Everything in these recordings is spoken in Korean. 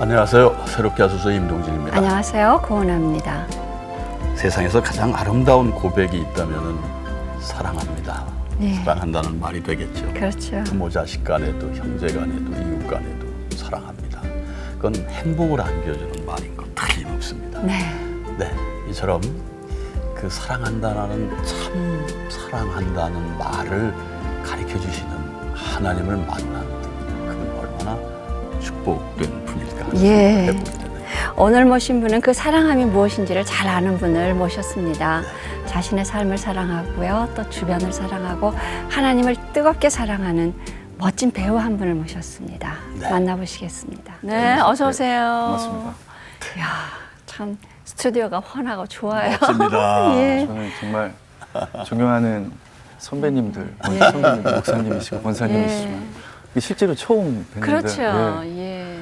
안녕하세요. 새롭게 하소서 임동진입니다. 안녕하세요. 고은아입니다. 세상에서 가장 아름다운 고백이 있다면 사랑합니다. 네. 사랑한다는 말이 되겠죠. 그렇죠. 부모 자식 간에도 형제 간에도 이웃 간에도 사랑합니다. 그건 행복을 안겨주는 말인 것 틀림없습니다. 네. 네, 이처럼 그 사랑한다는 참 사랑한다는 말을 가르쳐 주시는 하나님을 만난 그건 얼마나 축복된 분일까 예. 생각해 보게 되네요. 오늘 모신 분은 그 사랑함이 무엇인지를 잘 아는 분을 모셨습니다. 자신의 삶을 사랑하고요. 또 주변을 사랑하고 하나님을 뜨겁게 사랑하는 멋진 배우 한 분을 모셨습니다. 네. 만나보시겠습니다. 네, 어서 오세요. 반갑습니다. 이야, 참 스튜디오가 환하고 좋아요. 맞습니다. 예. 저는 정말 존경하는 선배님들, 선배님들, 목사님이시고 권사님이시지만 실제로 처음 뵀는데 그렇죠. 예, 예.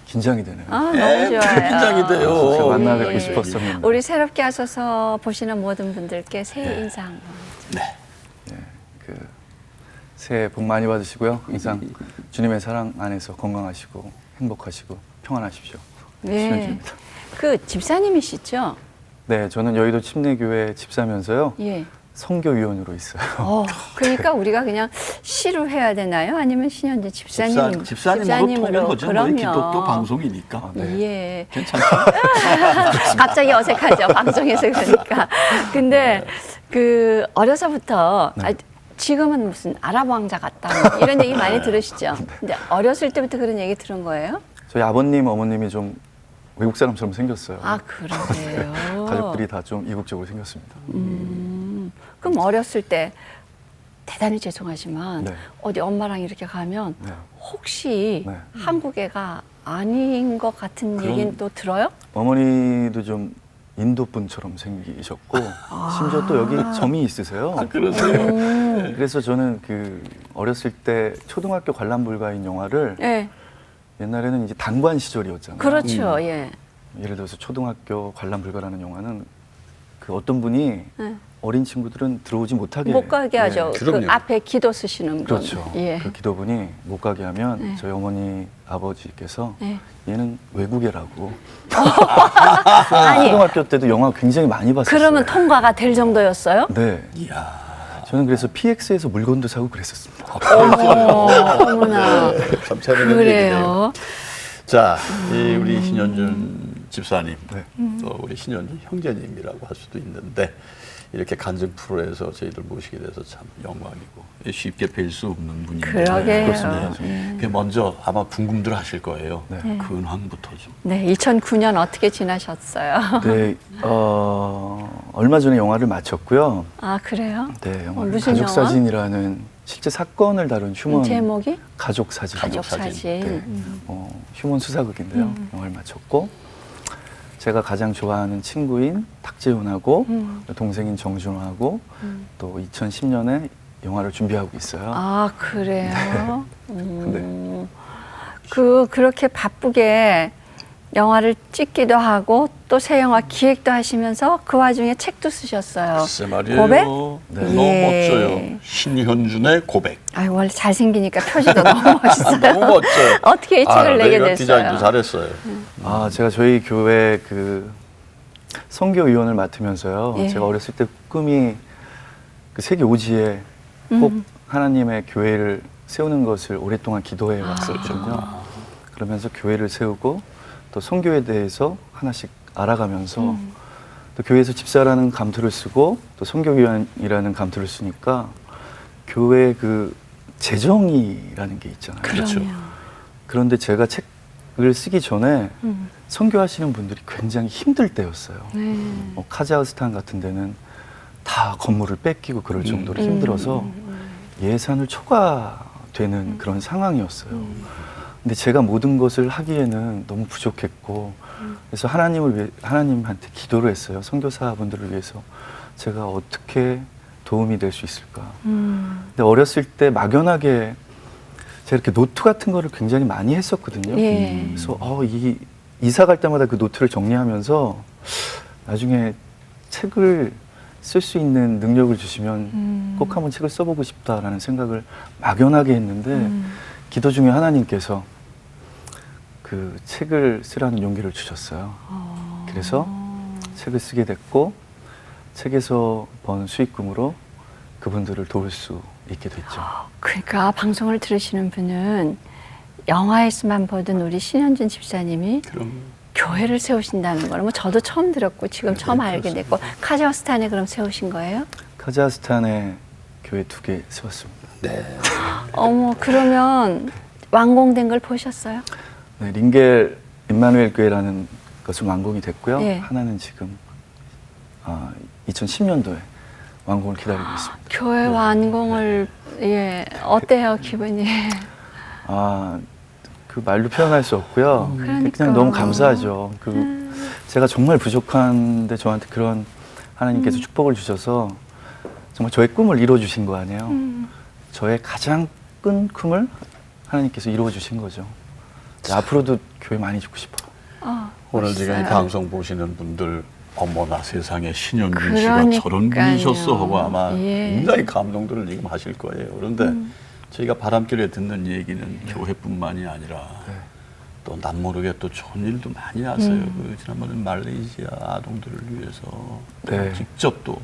긴장이 되네요. 아, 너무 좋아요. 긴장이 돼요. 제가 만나 뵙고 예. 싶었었는데 우리 새롭게 하셔서 보시는 모든 분들께 새해 인상. 네. 그 새해 복 많이 받으시고요. 항상 주님의 사랑 안에서 건강하시고 행복하시고 평안하십시오. 네. 신현주입니다. 그 집사님이시죠? 네, 저는 여의도 침례교회 집사면서요. 예. 선교위원으로 있어요. 그러니까 우리가 그냥 시로 해야 되나요? 아니면 신현재 집사님으로 집사님으로 거죠. 뭐 그럼요. 기독교 방송이니까. 네. 예. 괜찮죠? 갑자기 어색하죠. 방송에서 그러니까. 근데 그 어려서부터 네. 아, 지금은 무슨 아랍 왕자 같다 뭐 이런 얘기 많이 들으시죠? 근데 어렸을 때부터 그런 얘기 들은 거예요? 저희 아버님, 어머님이 좀 외국 사람처럼 생겼어요. 아, 그러세요. 가족들이 다 좀 이국적으로 생겼습니다. 그럼 어렸을 때 대단히 죄송하지만 네. 어디 엄마랑 이렇게 가면 네. 혹시 네. 한국 애가 아닌 것 같은 그럼- 얘기는 또 들어요? 어머니도 좀 인도 분처럼 생기셨고 심지어 또 여기 점이 있으세요. 그러세요. 그래서 저는 그 어렸을 때 초등학교 관람 불가인 영화를 네. 옛날에는 이제 단관 시절이었잖아요. 그렇죠. 예. 예를 들어서 초등학교 관람 불가라는 영화는 그 어떤 분이 네. 어린 친구들은 들어오지 못하게 못 가게 하죠. 예. 그 그럼요. 앞에 기도 쓰시는 분. 그렇죠. 예. 그 기도분이 못 가게 하면 네. 저희 어머니 아버지께서 네. 얘는 외국애라고 아니, 초등학교 때도 영화 굉장히 많이 봤었어요. 그러면 통과가 될 정도였어요? 네. 이야. 저는 그래서 PX에서 물건도 사고 그랬었습니다. 어머나. 참 재밌는 얘기네요. 그래요. 자, 이 우리 신현준 집사님, 네. 또 우리 신현준 형제님이라고 할 수도 있는데 이렇게 간증 프로에서 저희들 모시게 돼서 참 영광이고 쉽게 뵐 수 없는 분인데 그러게요. 그렇습니다. 그 먼저 아마 궁금들 하실 거예요. 네. 근황부터 좀. 네, 2009년 어떻게 지나셨어요? 네, 얼마 전에 영화를 마쳤고요. 아, 그래요? 네, 영화 무슨 가족 영화? 사진이라는 실제 사건을 다룬 휴먼 제목이? 가족 사진. 가족 사진. 네, 휴먼 수사극인데요. 영화를 마쳤고 제가 가장 좋아하는 친구인 탁재훈하고 동생인 정준호하고 또 2010년에 영화를 준비하고 있어요. 아, 그래요? 네. 그렇게 바쁘게 영화를 찍기도 하고 또 새 영화 기획도 하시면서 그 와중에 책도 쓰셨어요. 글쎄 말이에요. 고백? 네. 너무 예. 멋져요. 신현준의 고백. 아유, 원래 잘생기니까 표지도 너무 멋있어요. 너무 멋져요. 어떻게 이 책을 내게 내가 디자인도 됐어요? 잘했어요. 제가 저희 교회 그 선교위원을 맡으면서요. 예. 제가 어렸을 때 꿈이 그 세계 오지에 꼭 하나님의 교회를 세우는 것을 오랫동안 기도해 왔었거든요. 그러면서 교회를 세우고 또 선교에 대해서 하나씩 알아가면서 또 교회에서 집사라는 감투를 쓰고 또 선교위원이라는 감투를 쓰니까 교회 그 재정이라는 게 있잖아요. 그렇죠. 그럼요. 그런데 제가 책을 쓰기 전에 선교하시는 분들이 굉장히 힘들 때였어요. 네. 카자흐스탄 같은 데는 다 건물을 뺏기고 그럴 정도로 힘들어서 예산을 초과되는 그런 상황이었어요. 근데 제가 모든 것을 하기에는 너무 부족했고 그래서 하나님한테 기도를 했어요. 선교사분들을 위해서 제가 어떻게 도움이 될 수 있을까. 근데 어렸을 때 막연하게 제가 이렇게 노트 같은 거를 굉장히 많이 했었거든요. 예. 그래서 이사 갈 때마다 그 노트를 정리하면서 나중에 책을 쓸 수 있는 능력을 주시면 꼭 한번 책을 써보고 싶다라는 생각을 막연하게 했는데 기도 중에 하나님께서 그 책을 쓰라는 용기를 주셨어요. 그래서 책을 쓰게 됐고 책에서 번 수익금으로 그분들을 도울 수 있게 됐죠. 그러니까 방송을 들으시는 분은 영화에서만 보던 우리 신현준 집사님이 그럼 교회를 세우신다는 거는 뭐 저도 처음 들었고 지금 처음 알게 됐고 카자흐스탄에 그럼 세우신 거예요? 카자흐스탄에 교회 2개 세웠습니다. 네. 어머 그러면 완공된 걸 보셨어요? 네, 링겔 임마누엘 교회라는 것은 완공이 됐고요. 예. 하나는 지금 2010년도에 완공을 기다리고 있습니다. 교회 완공을 예 어때요 기분이? 그 말로 표현할 수 없고요. 그러니까. 그냥 너무 감사하죠. 제가 정말 부족한데 저한테 그런 하나님께서 축복을 주셔서 정말 저의 꿈을 이루어 주신 거 아니에요. 저의 가장 큰 꿈을 하나님께서 이루어 주신 거죠. 앞으로도 교회 많이 짓고 싶어요. 오늘 지금 이 멋있어요. 방송 보시는 분들 어머나 세상에 신현준 씨가 그러니까요. 저런 분이셨어 하고 아마 예. 굉장히 감동들을 지금 하실 거예요. 그런데 저희가 바람결에 듣는 얘기는 교회뿐만이 아니라 또 남모르게 또 좋은 일도 많이 하세요. 그 지난번에 말레이시아 아동들을 위해서 또 네. 직접 또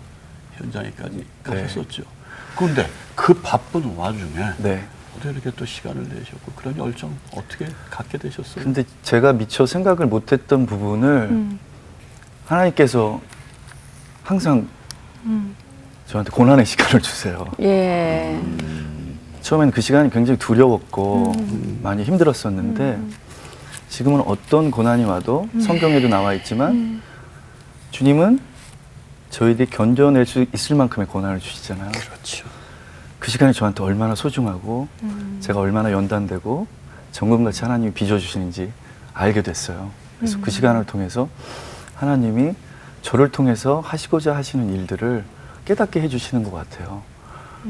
현장에까지 가셨었죠. 그런데 그 바쁜 와중에 네. 어떻게 이렇게 또 시간을 내셨고 그런 열정 어떻게 갖게 되셨어요? 근데 제가 미처 생각을 못했던 부분을 하나님께서 항상 저한테 고난의 시간을 주세요. 예. 처음에는 그 시간이 굉장히 두려웠고 많이 힘들었었는데 지금은 어떤 고난이 와도 성경에도 나와 있지만 주님은 저희들이 견뎌낼 수 있을 만큼의 고난을 주시잖아요. 그렇죠. 그 시간이 저한테 얼마나 소중하고 제가 얼마나 연단되고 정금같이 하나님이 빚어주시는지 알게 됐어요. 그래서 그 시간을 통해서 하나님이 저를 통해서 하시고자 하시는 일들을 깨닫게 해주시는 것 같아요.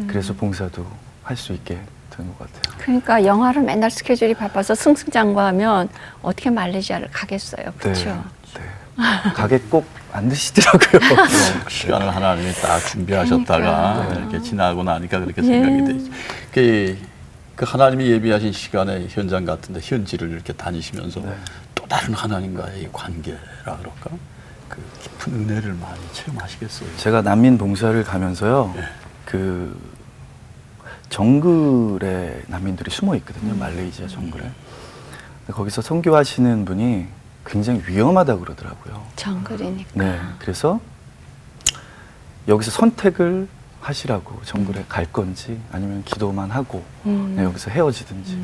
그래서 봉사도 할 수 있게 된 것 같아요. 그러니까 영화를 맨날 스케줄이 바빠서 승승장구하면 어떻게 말레이시아를 가겠어요, 그렇죠? 네. 가게 꼭 안 드시더라고요. 그럼 시간을 하나님이 딱 준비하셨다가 그러니까. 이렇게 지나고 나니까 그렇게 생각이 되죠. 그 하나님이 예비하신 시간에 현장 같은데 현지를 이렇게 다니시면서 네. 또 다른 하나님과의 관계라 그럴까? 그 깊은 은혜를 많이 체험하시겠어요. 제가 난민 봉사를 가면서요. 예. 그 정글에 난민들이 숨어 있거든요. 말레이시아 정글에. 근데 거기서 선교하시는 분이 굉장히 위험하다고 그러더라고요. 정글이니까. 네. 그래서 여기서 선택을 하시라고 정글에 갈 건지 아니면 기도만 하고 그냥 여기서 헤어지든지.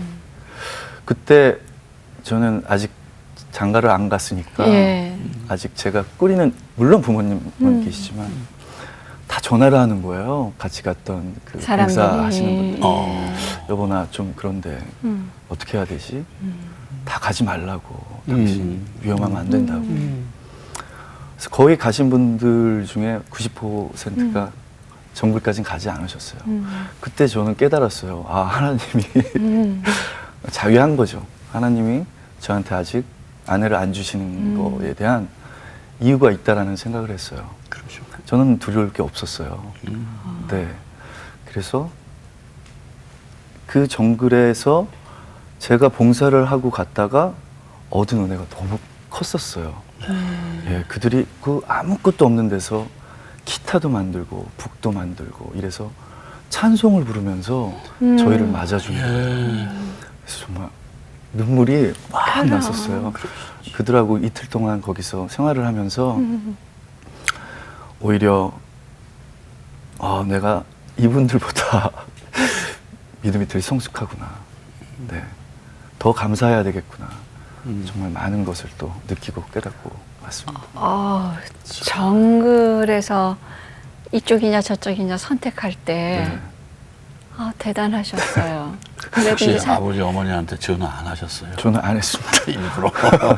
그때 저는 아직 장가를 안 갔으니까 예. 아직 제가 꾸리는 물론 부모님은 계시지만 다 전화를 하는 거예요. 같이 갔던 그 사람들이. 봉사하시는 분들. 예. 여보 나 좀 그런데 어떻게 해야 되지? 다 가지 말라고. 당신 위험하면 안 된다고. 그래서 거의 가신 분들 중에 90%가 정글까지는 가지 않으셨어요. 그때 저는 깨달았어요. 아 하나님이 자위한 거죠. 하나님이 저한테 아직 아내를 안 주시는 거에 대한 이유가 있다라는 생각을 했어요. 그렇죠. 저는 두려울 게 없었어요. 네. 그래서 그 정글에서 제가 봉사를 하고 갔다가 얻은 은혜가 너무 컸었어요. 예, 그들이 그 아무것도 없는 데서 기타도 만들고 북도 만들고 이래서 찬송을 부르면서 저희를 맞아주는 거예요. 그래서 정말 눈물이 막 났었어요. 그들하고 이틀 동안 거기서 생활을 하면서 오히려 내가 이분들보다 믿음이 덜 성숙하구나. 네. 더 감사해야 되겠구나. 정말 많은 것을 또 느끼고 깨닫고 왔습니다. 정글에서 이쪽이냐 저쪽이냐 선택할 때 네. 대단하셨어요. 그래도 혹시 이제 아버지 어머니한테 전화 안 하셨어요? 저는 안 했습니다. 일부러.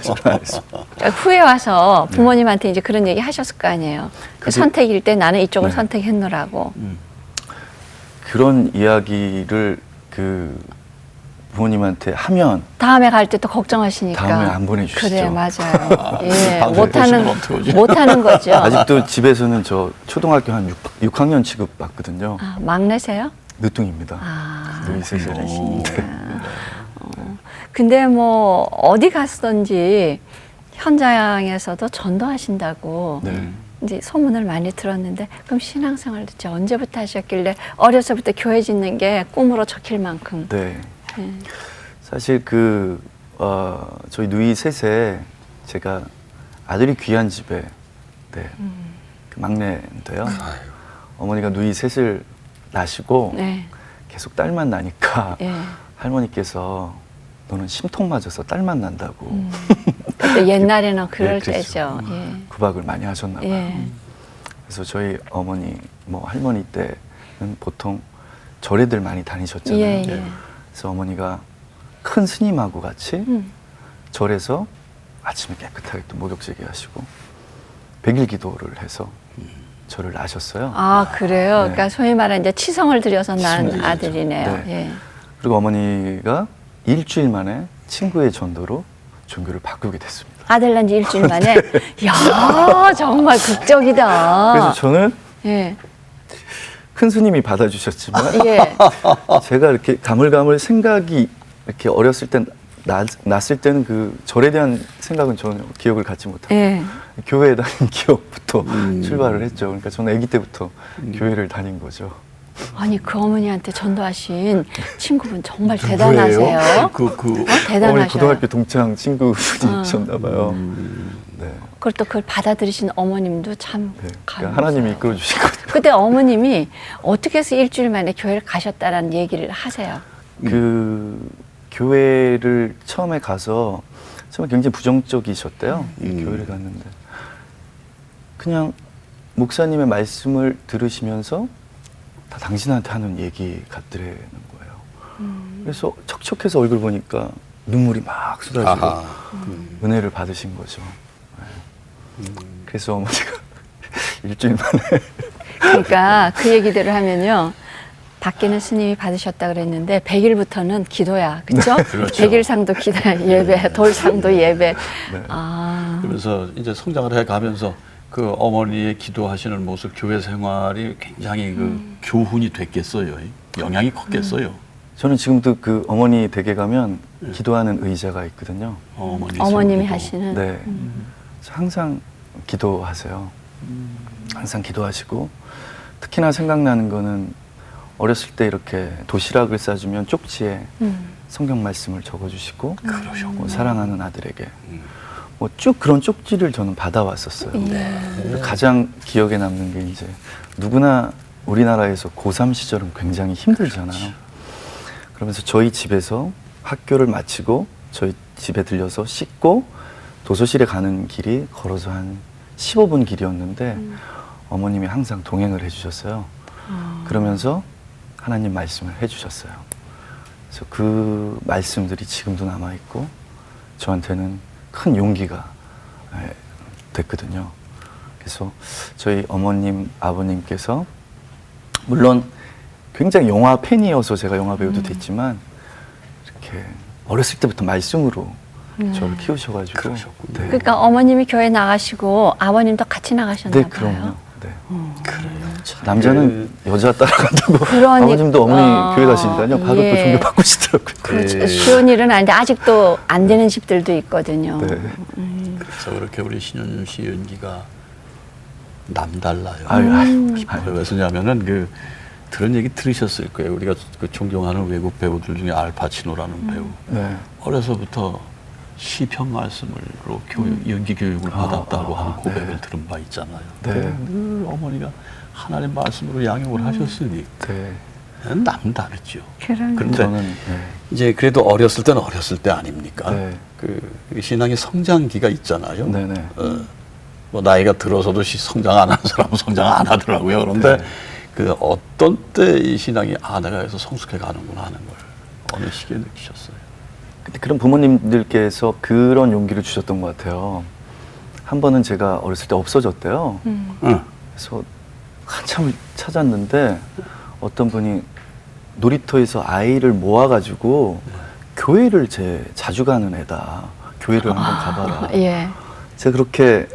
저는 안 했습니다. 후에 와서 부모님한테 이제 그런 얘기 하셨을 거 아니에요. 선택일 때 나는 이쪽을 네. 선택했노라고. 그런 이야기를 그 부모님한테 하면 다음에 갈 때 또 걱정하시니까. 다음에 안 보내주시죠. 그래 맞아요. 예, 방송 보시면 어떻게 하죠? 못하는 거죠. 아직도 집에서는 저 초등학교 한 6학년 취급 받거든요. 막내세요? 늦둥입니다. 아, 눈이 세서. 그러시니까. 근데 뭐 어디 갔든지 현장에서도 전도하신다고 네. 이제 소문을 많이 들었는데 그럼 신앙생활 도대체 언제부터 하셨길래 어려서부터 교회 짓는 게 꿈으로 적힐 만큼. 네. 예. 사실 저희 누이 셋에 제가 아들이 귀한 집에 네, 그 막내인데요. 어머니가 누이 셋을 낳으시고 네. 계속 딸만 나니까 예. 할머니께서 너는 심통 맞아서 딸만 난다고 그때 옛날에는 그럴 네, 그랬죠. 때죠. 예. 구박을 많이 하셨나 봐요. 예. 그래서 저희 어머니, 뭐 할머니 때는 보통 절에들 많이 다니셨잖아요. 예, 예. 그래서 어머니가 큰 스님하고 같이 절에서 아침에 깨끗하게 또 목욕제기 하시고 100일 기도를 해서 저를 낳으셨어요. 아, 그래요? 네. 그러니까 소위 말하는 이제 치성을 들여서 낳은 치성이죠. 아들이네요. 네. 예. 그리고 어머니가 일주일 만에 친구의 전도로 종교를 바꾸게 됐습니다. 아들 난 지 일주일 만에. 야, 정말 극적이다. 그래서 저는 예. 큰 스님이 받아주셨지만 예. 제가 이렇게 가물가물 생각이 이렇게 어렸을 때 났을 때는 그 절에 대한 생각은 전혀 기억을 갖지 못하고 예. 교회에 다닌 기억부터 출발을 했죠. 그러니까 저는 아기 때부터 교회를 다닌 거죠. 아니, 그 어머니한테 전도하신 친구분 정말 대단하세요. 그 어머니 대단하셔요. 고등학교 동창 친구분이셨나 봐요. 네. 그걸 또 그걸 받아들이신 어머님도 참 네. 감사해요. 그러니까 하나님이 이끌어 주신 거죠. 그때 어머님이 어떻게 해서 일주일 만에 교회를 가셨다라는 얘기를 하세요. 그 교회를 처음에 가서 처음에 굉장히 부정적이셨대요. 교회를 갔는데 그냥 목사님의 말씀을 들으시면서 다 당신한테 하는 얘기 같더라는 거예요. 그래서 척척해서 얼굴 보니까 눈물이 막 쏟아지고 아하. 은혜를 받으신 거죠. 네. 그래서 어머니가 일주일 만에 그러니까 그 얘기대로 하면요. 밖에는 스님이 받으셨다 그랬는데 100일부터는 기도야. 그렇죠? 그렇죠. 100일상도 기도야. 예배, 돌상도 예배. 네. 아. 그러면서 이제 성장을 해 가면서 그 어머니의 기도하시는 모습, 교회 생활이 굉장히 그 교훈이 됐겠어요. 영향이 컸겠어요. 저는 지금도 그 어머니 댁에 가면 기도하는 의자가 있거든요. 어머님이 기도. 하시는. 네. 그래서 항상 기도하세요. 항상 기도하시고 특히나 생각나는 거는 어렸을 때 이렇게 도시락을 싸주면 쪽지에 성경 말씀을 적어주시고 뭐 사랑하는 아들에게 뭐 쭉 그런 쪽지를 저는 받아왔었어요. 가장 기억에 남는 게 이제 누구나 우리나라에서 고3 시절은 굉장히 힘들잖아요. 그러면서 저희 집에서 학교를 마치고 저희 집에 들려서 씻고 도서실에 가는 길이 걸어서 한 15분 길이었는데 어머님이 항상 동행을 해주셨어요. 그러면서 하나님 말씀을 해주셨어요. 그래서 그 말씀들이 지금도 남아있고 저한테는 큰 용기가 됐거든요. 그래서 저희 어머님, 아버님께서 물론 굉장히 영화 팬이어서 제가 영화 배우도 됐지만 이렇게 어렸을 때부터 말씀으로 저를 키우셔가지고 그러셨군요. 네. 그러니까 어머님이 교회 나가시고 아버님도 같이 나가셨나 네, 봐요. 그럼요. 네. 그래요. 참. 남자는 여자 따라간다고 그러니까. 아버님도 어머니 교회 가시니까요. 바로 또 예. 종교 바꾸시더라고요. 그렇죠. 쉬운 일은 아닌데 아직도 안 되는 집들도 있거든요. 네. 그래서 그렇게 우리 신현주 씨 연기가 남달라요. 아유. 왜 그러냐면은 그 그런 얘기 들으셨을 거예요. 우리가 그 존경하는 외국 배우들 중에 알파치노라는 배우. 네. 어려서부터 시편 말씀으로 연기 교육을 받았다고 하는 고백을 들은 바 있잖아요. 네. 늘 어머니가 하나님 말씀으로 양육을 하셨으니 네. 남다르죠. 그러네요. 그런데 저는 네. 이제 그래도 어렸을 때는 어렸을 때 아닙니까? 네. 그 신앙의 성장기가 있잖아요. 네네. 뭐 나이가 들어서도 성장 안 하는 사람은 성장 안 하더라고요. 그런데 네. 그 어떤 때 이 신앙이 내가 여기서 성숙해 가는구나 하는 걸 어느 시기에 느끼셨어요? 근데 그런 부모님들께서 그런 용기를 주셨던 것 같아요. 한 번은 제가 어렸을 때 없어졌대요. 응. 그래서 한참을 찾았는데 어떤 분이 놀이터에서 아이를 모아가지고 교회를 자주 가는 애다. 교회를 한번 가봐라. 예. 제가 그렇게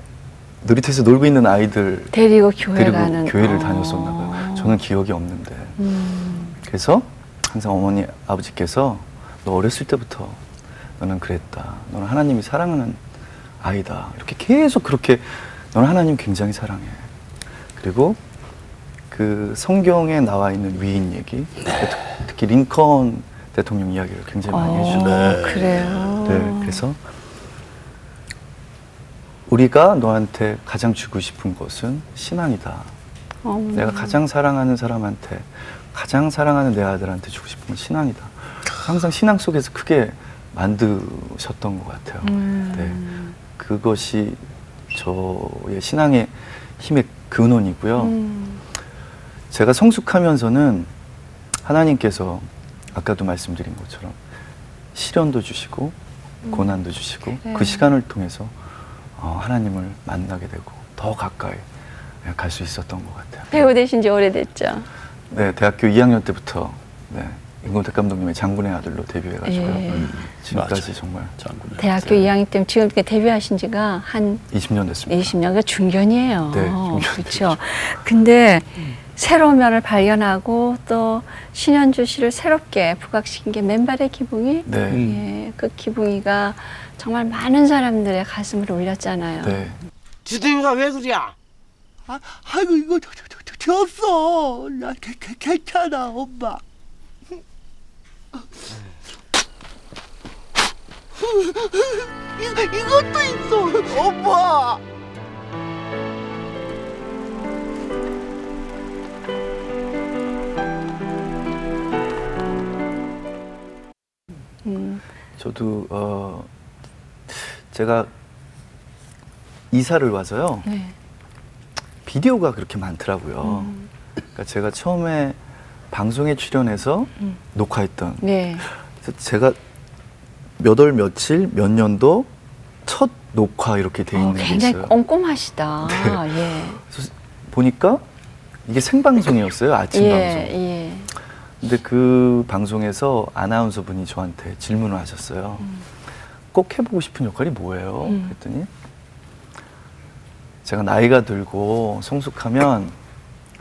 놀이터에서 놀고 있는 아이들 데리고 교회 데리고 가는. 교회를 다녔었나 봐요. 저는 기억이 없는데. 그래서 항상 어머니, 아버지께서 너 어렸을 때부터 너는 그랬다. 너는 하나님이 사랑하는 아이다. 이렇게 계속 그렇게 너는 하나님 굉장히 사랑해. 그리고 그 성경에 나와 있는 위인 얘기, 특히 링컨 대통령 이야기를 굉장히 많이 해주시네요. 그래요. 네, 그래서 우리가 너한테 가장 주고 싶은 것은 신앙이다. 내가 가장 사랑하는 사람한테, 가장 사랑하는 내 아들한테 주고 싶은 건 신앙이다. 항상 신앙 속에서 크게 만드셨던 것 같아요. 네, 그것이 저의 신앙의 힘의 근원이고요. 제가 성숙하면서는 하나님께서 아까도 말씀드린 것처럼 시련도 주시고 고난도 주시고 그래요. 그 시간을 통해서 하나님을 만나게 되고 더 가까이 갈 수 있었던 것 같아요. 배우 되신 지 오래됐죠? 네, 대학교 2학년 때부터 네, 임금택 감독님의 장군의 아들로 데뷔해가지고요. 예. 지금까지 맞아요. 정말 장군의 대학교 네. 2학년 때면 지금 데뷔하신 지가 한 20년 됐습니다. 20년가 중견이에요. 네, 중견 그렇죠. 근데 새로운 면을 발견하고 또 신현주 씨를 새롭게 부각시킨 게 맨발의 기붕이. 네, 예, 그 기붕이가 정말 많은 사람들의 가슴을 울렸잖아요. 네. 주둥이가 왜 그래야? 아이고 이거 졌어. 나 괜찮아 엄마. 이것도 있어 엄마. 저도 제가 이사를 와서요. 네. 비디오가 그렇게 많더라고요. 그러니까 제가 처음에 방송에 출연해서 녹화했던 네. 그래서 제가 몇 월 며칠 몇 년도 첫 녹화 이렇게 돼 있는 게 굉장히 있어요. 꼼꼼하시다. 네. 예. 그래서 보니까 이게 생방송이었어요. 아침 방송. 예. 근데 그 방송에서 아나운서 분이 저한테 질문을 하셨어요. 꼭 해보고 싶은 역할이 뭐예요? 그랬더니 제가 나이가 들고 성숙하면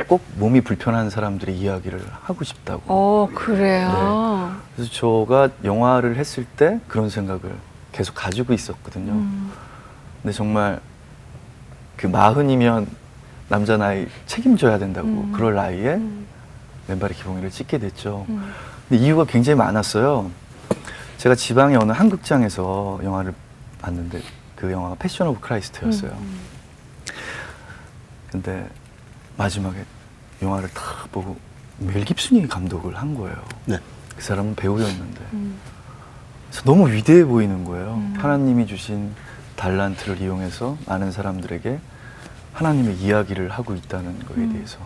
꼭 몸이 불편한 사람들의 이야기를 하고 싶다고. 그래요. 그래서 제가 영화를 했을 때 그런 생각을 계속 가지고 있었거든요. 근데 정말 그 40이면 남자 나이 책임져야 된다고 그럴 나이에 맨발의 기봉이를 찍게 됐죠. 근데 이유가 굉장히 많았어요. 제가 지방의 어느 한 극장에서 영화를 봤는데 그 영화가 패션 오브 크라이스트였어요. 근데 마지막에 영화를 딱 보고 멜 깁슨이 감독을 한 거예요. 네. 그 사람은 배우였는데 그래서 너무 위대해 보이는 거예요. 하나님이 주신 달란트를 이용해서 많은 사람들에게 하나님의 이야기를 하고 있다는 거에 대해서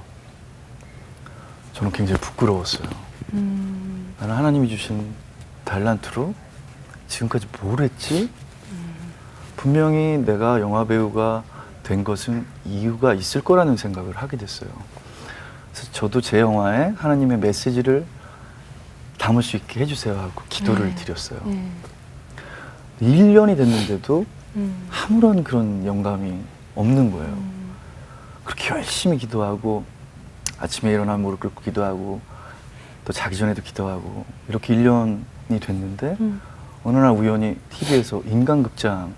저는 굉장히 부끄러웠어요. 나는 하나님이 주신 달란트로 지금까지 뭘 했지? 분명히 내가 영화 배우가 된 것은 이유가 있을 거라는 생각을 하게 됐어요. 그래서 저도 제 영화에 하나님의 메시지를 담을 수 있게 해주세요 하고 기도를 드렸어요. 1년이 됐는데도 아무런 그런 영감이 없는 거예요. 그렇게 열심히 기도하고 아침에 일어나 무릎 꿇고 기도하고 또 자기 전에도 기도하고 이렇게 1년이 됐는데 어느 날 우연히 TV에서 인간극장을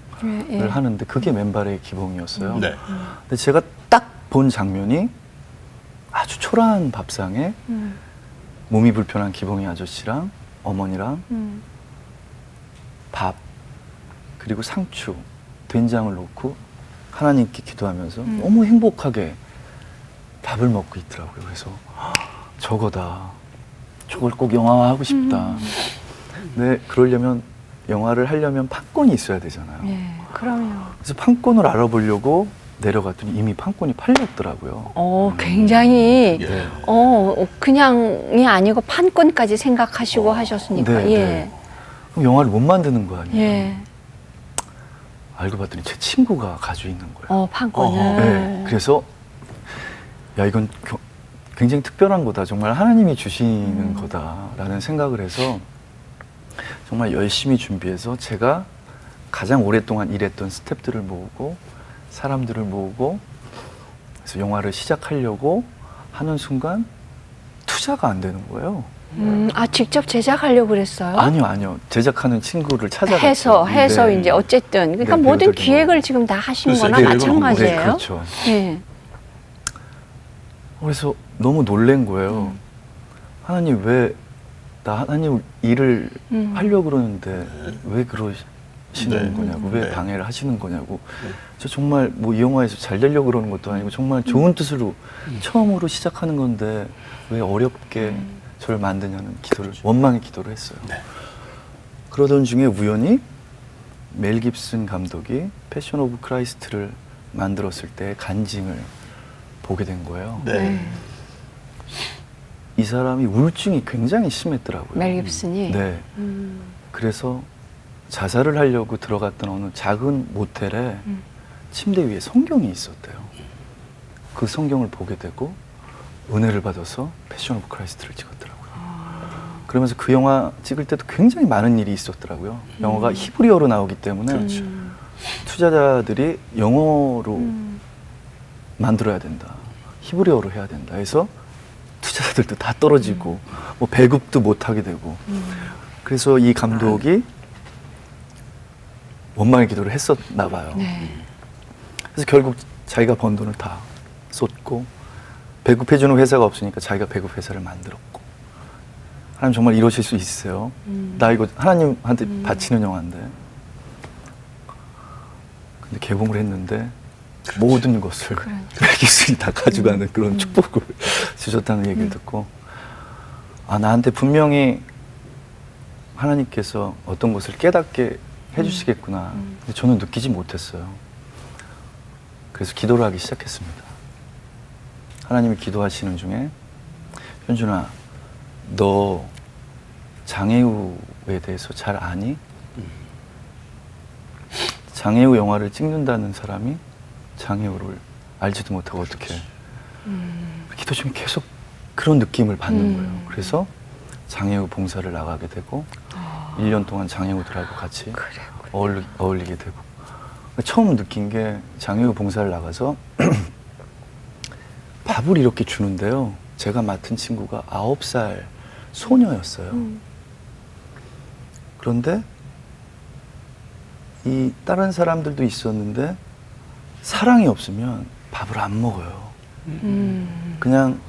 하는데 그게 맨발의 기봉이었어요. 네. 근데 제가 딱 본 장면이 아주 초라한 밥상에 몸이 불편한 기봉이 아저씨랑 어머니랑 밥 그리고 상추, 된장을 놓고 하나님께 기도하면서 너무 행복하게 밥을 먹고 있더라고요. 그래서 저거다. 저걸 꼭 영화화하고 싶다. 근데 그러려면 영화를 하려면 판권이 있어야 되잖아요. 예. 그럼요. 그래서 판권을 알아보려고 내려갔더니 이미 판권이 팔렸더라고요. 굉장히 예. 그냥이 아니고 판권까지 생각하시고 하셨으니까. 네, 예. 네. 그럼 영화를 못 만드는 거 아니에요? 예. 알고 봤더니 제 친구가 가지고 있는 거예요. 판권을. 네. 그래서 야 이건 굉장히 특별한 거다. 정말 하나님이 주시는 거다라는 생각을 해서 정말 열심히 준비해서 제가 가장 오랫동안 일했던 스태프들을 모으고 사람들을 모으고 그래서 영화를 시작하려고 하는 순간 투자가 안 되는 거예요. 직접 제작하려고 그랬어요? 아니요. 제작하는 친구를 찾아갔죠. 해서 네. 이제 어쨌든 그러니까 네, 모든 배우들도 기획을 지금 다 하신 글쎄, 거나 계획을 마찬가지예요. 네, 그렇죠. 예. 그래서 너무 놀란 거예요. 하나님 왜 나 하나님 일을 하려고 그러는데 왜 그러시는 네. 거냐고, 왜 네. 방해를 하시는 거냐고. 저 정말 뭐 이 영화에서 잘 되려고 그러는 것도 아니고 정말 좋은 뜻으로 처음으로 시작하는 건데 왜 어렵게 저를 만드냐는 기도를, 원망의 기도를 했어요. 네. 그러던 중에 우연히 멜 깁슨 감독이 패션 오브 크라이스트를 만들었을 때 간증을 보게 된 거예요. 네. 이 사람이 우울증이 굉장히 심했더라고요. 멜 깁슨이. 네. 그래서 자살을 하려고 들어갔던 어느 작은 모텔에 침대 위에 성경이 있었대요. 그 성경을 보게 되고 은혜를 받아서 패션 오브 크라이스트를 찍었더라고요. 그러면서 그 영화 찍을 때도 굉장히 많은 일이 있었더라고요. 영화가 히브리어로 나오기 때문에 투자자들이 영어로 만들어야 된다. 히브리어로 해야 된다 해서 투자자들도 다 떨어지고 뭐 배급도 못 하게 되고 그래서 이 감독이 원망의 기도를 했었나 봐요. 네. 그래서 결국 자기가 번 돈을 다 쏟고 배급해주는 회사가 없으니까 자기가 배급 회사를 만들었고. 하나님 정말 이러실 수 있어요. 나 이거 하나님한테 바치는 영화인데. 근데 개봉을 했는데 모든 것을 멜깁슨이 다 가져가는 그런 축복을 주셨다는 얘기를 듣고 나한테 분명히 하나님께서 어떤 것을 깨닫게 해주시겠구나. 근데 저는 느끼지 못했어요. 그래서 기도를 하기 시작했습니다. 하나님이 기도하시는 중에 현준아, 너 장애우에 대해서 잘 아니? 장애우 영화를 찍는다는 사람이 장애우를 알지도 못하고 어떻게 기도 중에 계속 그런 느낌을 받는 거예요. 그래서 장애우 봉사를 나가게 되고 1년 동안 장애우들하고 같이 어울리게 되고 처음 느낀 게 장애우 봉사를 나가서 밥을 이렇게 주는데요. 제가 맡은 친구가 9살 소녀였어요. 그런데 이 다른 사람들도 있었는데 사랑이 없으면 밥을 안 먹어요. 그냥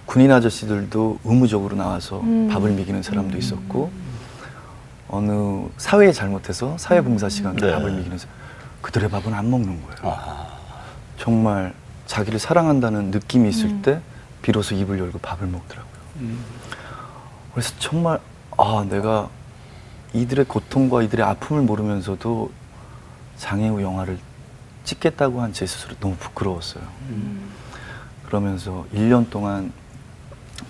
군인 아저씨들도 의무적으로 나와서 밥을 먹이는 사람도 있었고 어느 사회에 잘못해서 사회봉사 시간에 네. 밥을 먹이는 사람, 그들의 밥은 안 먹는 거예요. 아, 정말 자기를 사랑한다는 느낌이 있을 때 비로소 입을 열고 밥을 먹더라고요. 그래서 정말 내가 이들의 고통과 이들의 아픔을 모르면서도 장애우 영화를 찍겠다고 한 제 스스로 너무 부끄러웠어요. 그러면서 1년 동안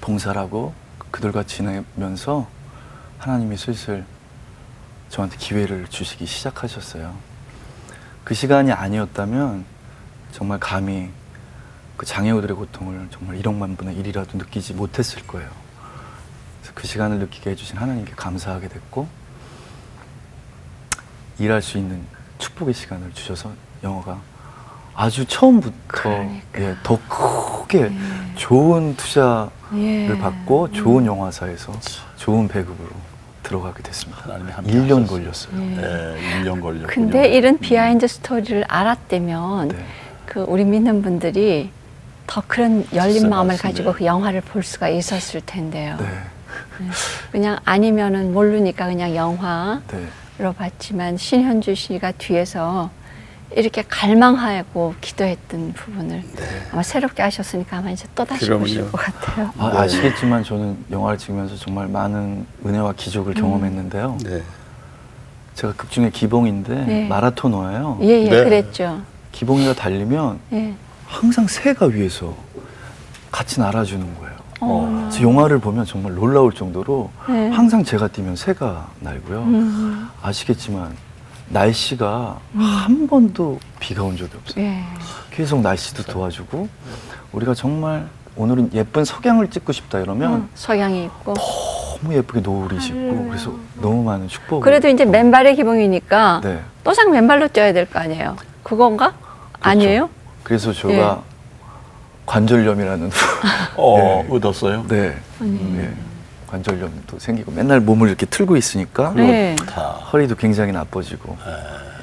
봉사를 하고 그들과 지내면서 하나님이 슬슬 저한테 기회를 주시기 시작하셨어요. 그 시간이 아니었다면 정말 감히 그 장애우들의 고통을 정말 1억만 분의 1이라도 느끼지 못했을 거예요. 그래서 그 시간을 느끼게 해주신 하나님께 감사하게 됐고 일할 수 있는 축복의 시간을 주셔서 영화가 아주 처음부터 더 크게 좋은 투자를 받고 좋은 영화사에서 좋은 배급으로 들어가게 됐습니다. 하나님이 함께 1년 하셨어요. 걸렸어요. 네, 1년 걸렸군요. 근데 이런 비하인드 스토리를 알았다면 네. 그 우리 믿는 분들이 더 그런 열린 글쎄, 마음을 맞습니다. 가지고 그 영화를 볼 수가 있었을 텐데요. 네. 그냥 아니면은 모르니까 그냥 영화로 네. 봤지만 신현주 씨가 뒤에서 이렇게 갈망하고 기도했던 부분을 아마 새롭게 하셨으니까 아마 이제 또다시 그러면요. 보실 것 같아요. 아시겠지만 저는 영화를 찍으면서 정말 많은 은혜와 기적을 경험했는데요. 네. 제가 극중의 기봉인데 네. 마라토너예요. 예, 네. 그랬죠. 기봉이가 달리면 예. 항상 새가 위에서 같이 날아주는 거예요. 어. 그래서 영화를 보면 정말 놀라울 정도로 네. 항상 제가 뛰면 새가 날고요. 아시겠지만 날씨가 한 번도 비가 온 적이 없어요. 예. 계속 날씨도 도와주고 우리가 정말 오늘은 예쁜 석양을 찍고 싶다 이러면 석양이 있고. 너무 예쁘게 노을이 짓고 그래서 너무 많은 축복을 그래도 이제 맨발의 기봉이니까 네. 또상 맨발로 뛰어야 될 거 아니에요. 그건가? 아니에요? 그래서 제가 관절염이라는 얻었어요? 네. 네. 관절염도 생기고 맨날 몸을 이렇게 틀고 있으니까 네. 다. 허리도 굉장히 나빠지고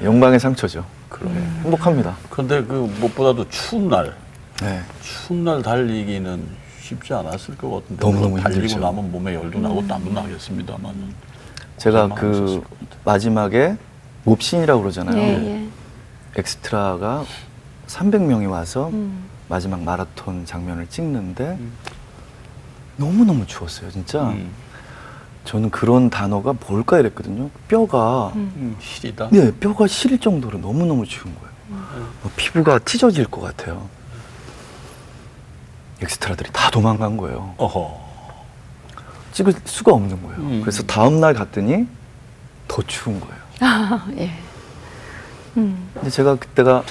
영광의 상처죠. 그래. 행복합니다. 근데 그 무엇보다도 추운 날 달리기는 쉽지 않았을 것 같은데. 너무너무 물론 달리고 힘들죠. 나면 몸에 열도 나고 땀도 나겠습니다만. 제가 고생 많으셨을 그 것 같아요. 마지막에 몹신이라고 그러잖아요. 예, 예. 엑스트라가 300명이 와서 마지막 마라톤 장면을 찍는데 너무너무 추웠어요. 진짜 저는 그런 단어가 뭘까 이랬거든요. 뼈가 시리다. 네, 뼈가 시릴 정도로 너무너무 추운 거예요. 피부가 찢어질 것 같아요. 엑스트라들이 다 도망간 거예요. 어허. 찍을 수가 없는 거예요. 그래서 다음 날 갔더니 더 추운 거예요. 아, 예. 근데 제가 그때가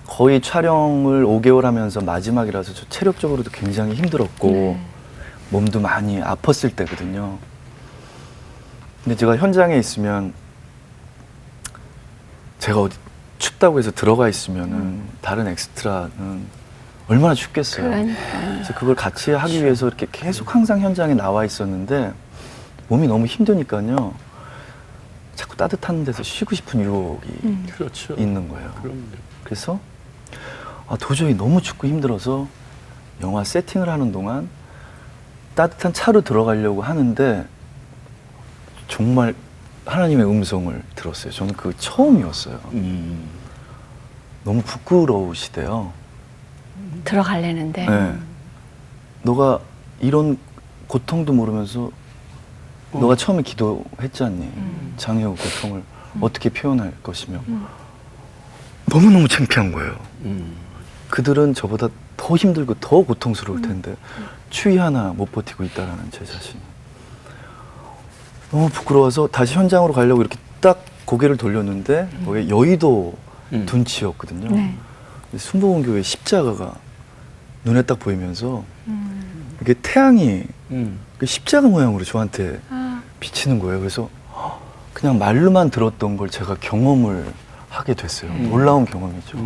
거의 촬영을 5개월 하면서 마지막이라서 저 체력적으로도 굉장히 힘들었고 네. 몸도 많이 아팠을 때거든요. 근데 제가 현장에 있으면 제가 어디 춥다고 해서 들어가 있으면은 다른 엑스트라는 얼마나 춥겠어요. 그러니까요. 그래서 그걸 같이 하기 위해서 이렇게 계속 항상 현장에 나와 있었는데 몸이 너무 힘드니까요. 자꾸 따뜻한 데서 쉬고 싶은 유혹이 그렇죠. 있는 거예요. 그럼요. 그래서 도저히 너무 춥고 힘들어서 영화 세팅을 하는 동안 따뜻한 차로 들어가려고 하는데 정말 하나님의 음성을 들었어요. 저는 그 처음이었어요. 너무 부끄러우시대요. 들어가려는데. 네. 너가 이런 고통도 모르면서 너가 처음에 기도했지 않니? 장애우 고통을 어떻게 표현할 것이며 너무너무 창피한 거예요. 그들은 저보다 더 힘들고 더 고통스러울 텐데 추위 하나 못 버티고 있다라는 제 자신이 너무 부끄러워서 다시 현장으로 가려고 이렇게 딱 고개를 돌렸는데 거기 여의도 둔치였거든요. 네. 순복음교회 십자가가 눈에 딱 보이면서 이게 태양이 그 십자가 모양으로 저한테 비치는 거예요. 그래서 그냥 말로만 들었던 걸 제가 경험을 하게 됐어요. 놀라운 경험이죠.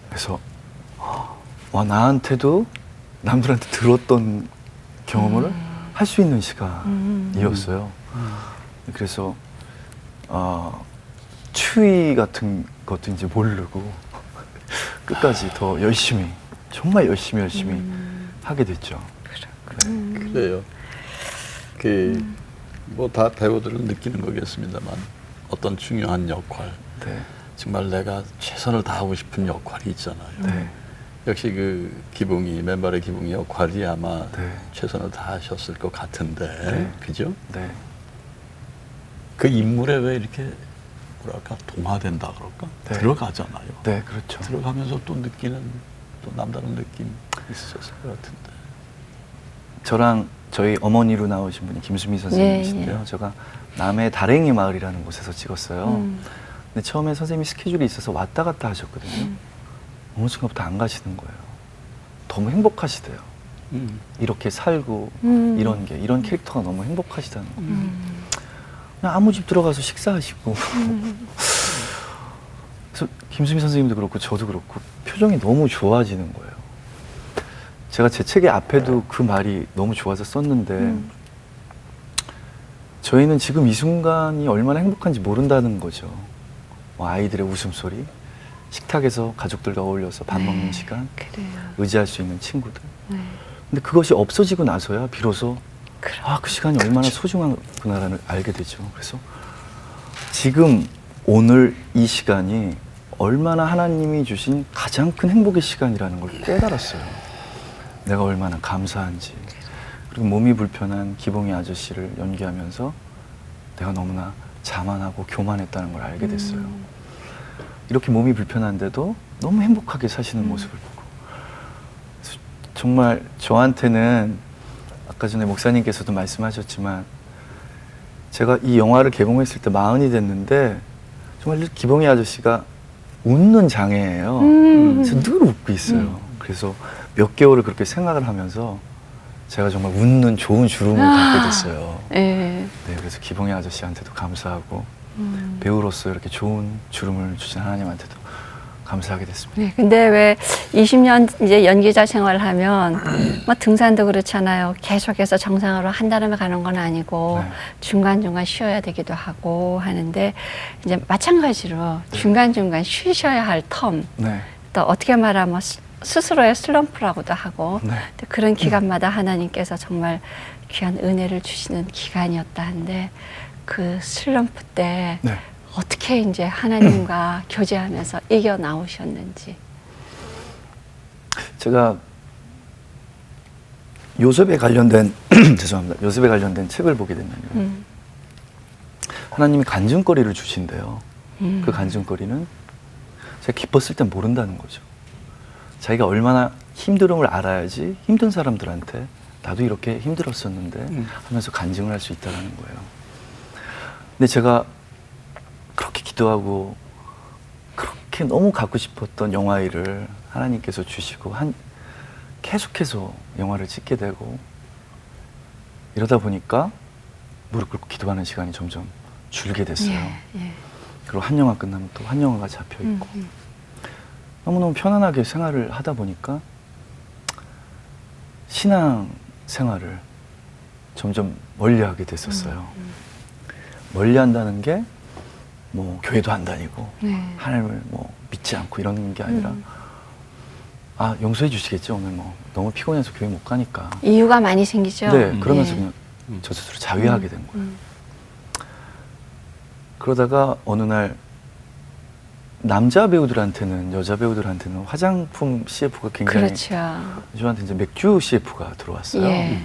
그래서 와, 나한테도 남들한테 들었던 경험을 할 수 있는 시간이었어요. 그래서 추위 같은 것도 이제 모르고 끝까지 더 열심히, 정말 열심히 하게 됐죠. 그래요. 뭐 다 배우들은 느끼는 거겠습니다만 어떤 중요한 역할, 네. 정말 내가 최선을 다하고 싶은 역할이 있잖아요. 네. 역시 그 기붕이, 맨발의 기붕이 역할이 아마 네. 최선을 다하셨을 것 같은데, 네. 그죠? 네. 그 인물에 왜 이렇게 뭐랄까 동화된다 그럴까? 네. 들어가잖아요. 네, 그렇죠. 들어가면서 또 느끼는 또 남다른 느낌 있었을 것 같은데. 저랑 저희 어머니로 나오신 분이 김수미 선생님이신데요. 제가 남해 다랭이 마을이라는 곳에서 찍었어요. 근데 처음에 선생님이 스케줄이 있어서 왔다 갔다 하셨거든요. 어느 순간부터 안 가시는 거예요. 너무 행복하시대요. 이렇게 살고 이런 캐릭터가 너무 행복하시다는 거. 그냥 아무 집 들어가서 식사하시고. 그래서 김수미 선생님도 그렇고 저도 그렇고 표정이 너무 좋아지는 거예요. 제가 제 책의 앞에도 그 말이 너무 좋아서 썼는데 저희는 지금 이 순간이 얼마나 행복한지 모른다는 거죠. 뭐 아이들의 웃음소리, 식탁에서 가족들과 어울려서 밥 먹는 시간, 그래요. 의지할 수 있는 친구들. 네. 근데 그것이 없어지고 나서야 비로소 그럼. 그 시간이 얼마나 소중하구나를 알게 되죠. 그래서 지금 오늘 이 시간이 얼마나 하나님이 주신 가장 큰 행복의 시간이라는 걸 깨달았어요. 내가 얼마나 감사한지. 그리고 몸이 불편한 기봉이 아저씨를 연기하면서 내가 너무나 자만하고 교만했다는 걸 알게 됐어요. 이렇게 몸이 불편한데도 너무 행복하게 사시는 모습을 보고. 그래서 정말 저한테는 아까 전에 목사님께서도 말씀하셨지만 제가 이 영화를 개봉했을 때 40이 됐는데 정말 기봉이 아저씨가 웃는 장애예요. 그래서 늘 웃고 있어요. 그래서 몇 개월을 그렇게 생각을 하면서 제가 정말 웃는 좋은 주름을 갖게 됐어요. 네. 네, 그래서 기봉이 아저씨한테도 감사하고 배우로서 이렇게 좋은 주름을 주신 하나님한테도 감사하게 됐습니다. 네, 근데 왜 20년 이제 연기자 생활하면 뭐 등산도 그렇잖아요. 계속해서 정상으로 한달음에 가는 건 아니고 네. 중간중간 쉬어야 되기도 하고 하는데 이제 마찬가지로 중간중간 쉬셔야 할 텀, 네. 또 어떻게 말하면 스스로의 슬럼프라고도 하고 네. 또 그런 기간마다 하나님께서 정말 귀한 은혜를 주시는 기간이었다 한데 그 슬럼프 때 네. 어떻게 이제 하나님과 교제하면서 이겨 나오셨는지. 제가 요셉에 관련된 죄송합니다. 요셉에 관련된 책을 보게 되면요. 하나님이 간증거리를 주신대요. 그 간증거리는 제가 기뻤을 땐 모른다는 거죠. 자기가 얼마나 힘듦을 알아야지 힘든 사람들한테 나도 이렇게 힘들었었는데 하면서 간증을 할 수 있다는 거예요. 근데 제가 그렇게 기도하고 그렇게 너무 갖고 싶었던 영화일을 하나님께서 주시고 계속해서 영화를 찍게 되고 이러다 보니까 무릎 꿇고 기도하는 시간이 점점 줄게 됐어요. 예. 그리고 한 영화 끝나면 또 한 영화가 잡혀 있고 너무너무 편안하게 생활을 하다 보니까 신앙 생활을 점점 멀리하게 됐었어요. 멀리한다는 게 뭐 교회도 안 다니고 네. 하나님을 뭐 믿지 않고 이런 게 아니라 아 용서해 주시겠죠 오늘 뭐 너무 피곤해서 교회 못 가니까 이유가 많이 생기죠. 네 그러면서 예. 그냥 저 스스로 자위하게 된 거예요. 그러다가 어느 날 남자 배우들한테는 여자 배우들한테는 화장품 CF가 굉장히 그렇죠. 저한테 이제 맥주 CF가 들어왔어요. 예.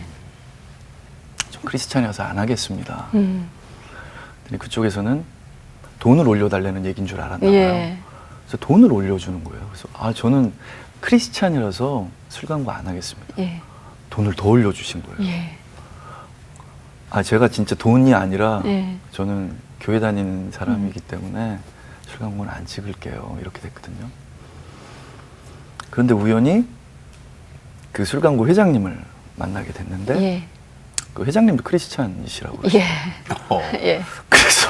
좀 크리스찬이어서 안 하겠습니다. 음. 근데 그쪽에서는 돈을 올려달라는 얘기인 줄 알았나 봐요. 예. 그래서 돈을 올려주는 거예요. 그래서 아 저는 크리스찬이라서 술 광고 안 하겠습니다. 예. 돈을 더 올려주신 거예요. 예. 아 제가 진짜 돈이 아니라 예. 저는 교회 다니는 사람이기 때문에 술 광고는 안 찍을게요. 이렇게 됐거든요. 그런데 우연히 그 술 광고 회장님을 만나게 됐는데 예. 그 회장님도 크리스찬이시라고요. 예. 어. 예. 그래서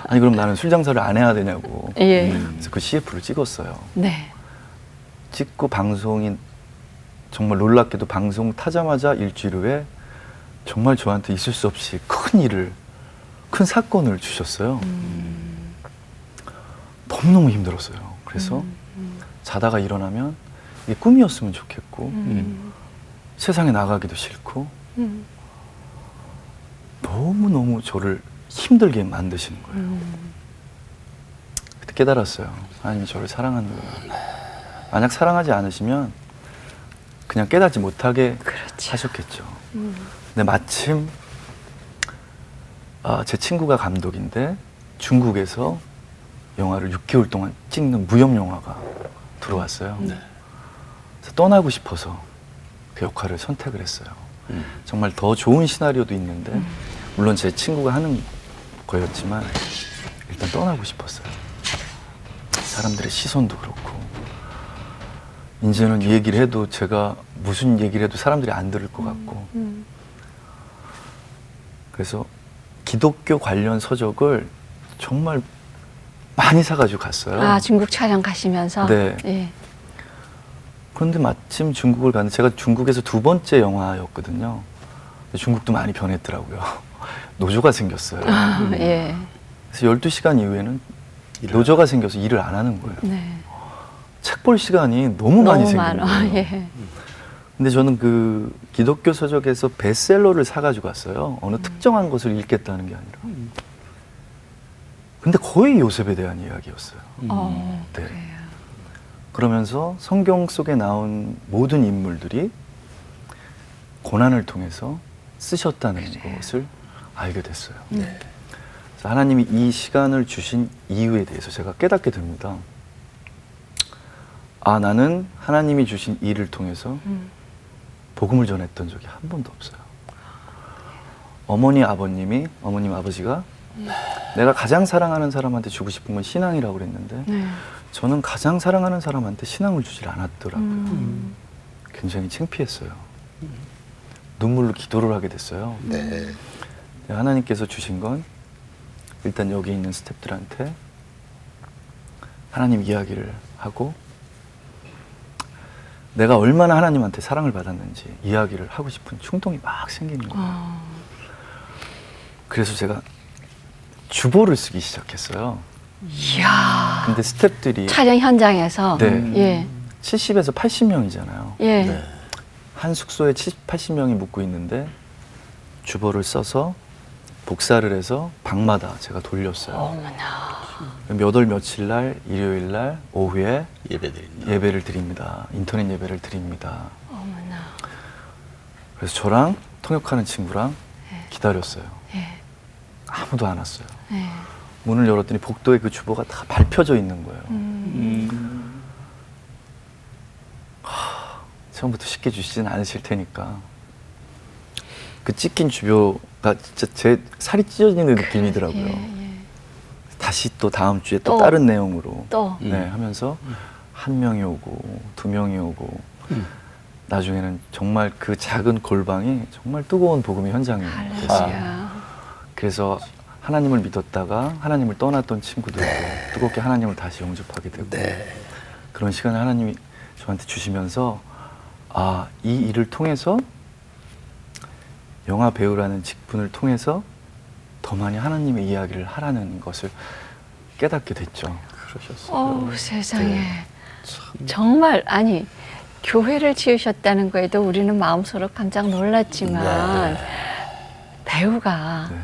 아니 그럼 나는 술 장사를 안 해야 되냐고. 예. 그래서 그 CF를 찍었어요. 네. 찍고 방송이 정말 놀랍게도 방송 타자마자 일주일 후에 정말 저한테 있을 수 없이 큰 사건을 주셨어요. 너무너무 힘들었어요. 그래서 자다가 일어나면 이게 꿈이었으면 좋겠고 세상에 나가기도 싫고 너무너무 저를 힘들게 만드시는 거예요. 그때 깨달았어요. 하나님이 저를 사랑하는구나. 만약 사랑하지 않으시면 그냥 깨닫지 못하게 그렇죠. 하셨겠죠. 근데 마침 제 친구가 감독인데 중국에서 영화를 6개월 동안 찍는 무협 영화가 들어왔어요. 그래서 떠나고 싶어서 그 역할을 선택을 했어요. 정말 더 좋은 시나리오도 있는데 물론 제 친구가 하는 거였지만 일단 떠나고 싶었어요. 사람들의 시선도 그렇고 이제는 이 얘기를 해도 제가 무슨 얘기를 해도 사람들이 안 들을 것 같고 그래서 기독교 관련 서적을 정말 많이 사가지고 갔어요. 아, 중국 촬영 가시면서? 네. 예. 그런데 마침 중국을 가는데 제가 중국에서 2번째 영화였거든요. 근데 중국도 많이 변했더라고요. 노조가 생겼어요. 아, 예. 그래서 12시간 이후에는 노조가 생겨서 일을 안 하는 거예요. 네. 책 볼 시간이 너무 많이 생긴 많아. 거예요. 예. 근데 저는 그 기독교 서적에서 베스트셀러를 사가지고 왔어요. 어느 특정한 것을 읽겠다는 게 아니라. 근데 거의 요셉에 대한 이야기였어요. 어, 네. 그래요. 그러면서 성경 속에 나온 모든 인물들이 고난을 통해서 쓰셨다는 것을 알게 됐어요. 그래서 하나님이 이 시간을 주신 이유에 대해서 제가 깨닫게 됩니다. 아, 나는 하나님이 주신 일을 통해서 복음을 전했던 적이 한 번도 없어요. 어머님, 아버지가 내가 가장 사랑하는 사람한테 주고 싶은 건 신앙이라고 그랬는데 네. 저는 가장 사랑하는 사람한테 신앙을 주질 않았더라고요. 굉장히 창피했어요. 눈물로 기도를 하게 됐어요. 네. 하나님께서 주신 건 일단 여기 있는 스태프들한테 하나님 이야기를 하고 내가 얼마나 하나님한테 사랑을 받았는지 이야기를 하고 싶은 충동이 막 생기는 거예요. 그래서 제가 주보를 쓰기 시작했어요. 이야. 근데 스태프들이 촬영 현장에서. 네. 예. 70에서 80명이잖아요. 예. 네. 한 숙소에 80명이 묵고 있는데 주보를 써서 복사를 해서 방마다 제가 돌렸어요. 어머나. 몇 월 며칠 날 일요일 날 오후에 예배드립니다. 예배를 드립니다. 인터넷 예배를 드립니다. 어머나. 그래서 저랑 통역하는 친구랑 기다렸어요. 예. 아무도 안 왔어요. 예. 문을 열었더니 복도에 그 주보가 다 밟혀져 있는 거예요. 처음부터 쉽게 주시진 않으실 테니까. 그 찢긴 주보가 진짜 제 살이 찢어지는 느낌이더라고요. 예. 다시 또 다음 주에 또 또. 다른 내용으로 또. 네, 하면서 한 명이 오고 두 명이 오고 나중에는 정말 그 작은 골방이 정말 뜨거운 복음의 현장이 됐어요. 할렐루야. 그래서 하나님을 믿었다가 하나님을 떠났던 친구들도 뜨겁게 하나님을 다시 영접하게 되고 그런 시간을 하나님이 저한테 주시면서 아, 이 일을 통해서 영화 배우라는 직분을 통해서 더 많이 하나님의 이야기를 하라는 것을 깨닫게 됐죠. 그러셨어요. 어우, 세상에. 네. 정말, 아니, 교회를 지으셨다는 거에도 우리는 마음속으로 깜짝 놀랐지만, 배우가 네.